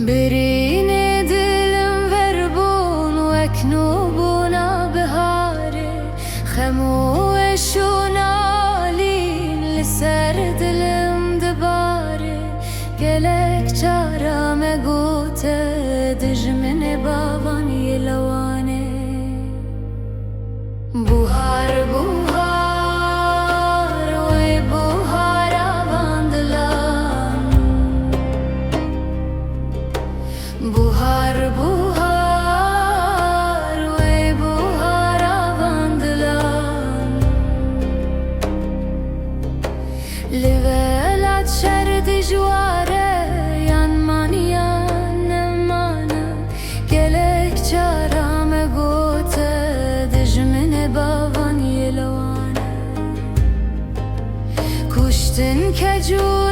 برینه دلم وربون وکنو بونا بهاره خموشون آلین لسر دلم دباره گلک چارم گوته دجمن باوان یلوانه بوهار بوهار وی بوهارا باندلان بوهار بوهار وی بوهارا باندلان لولات شرد جواره yan man yan mana gelek çarame gote dejmene bavan yelwane kuştin kecur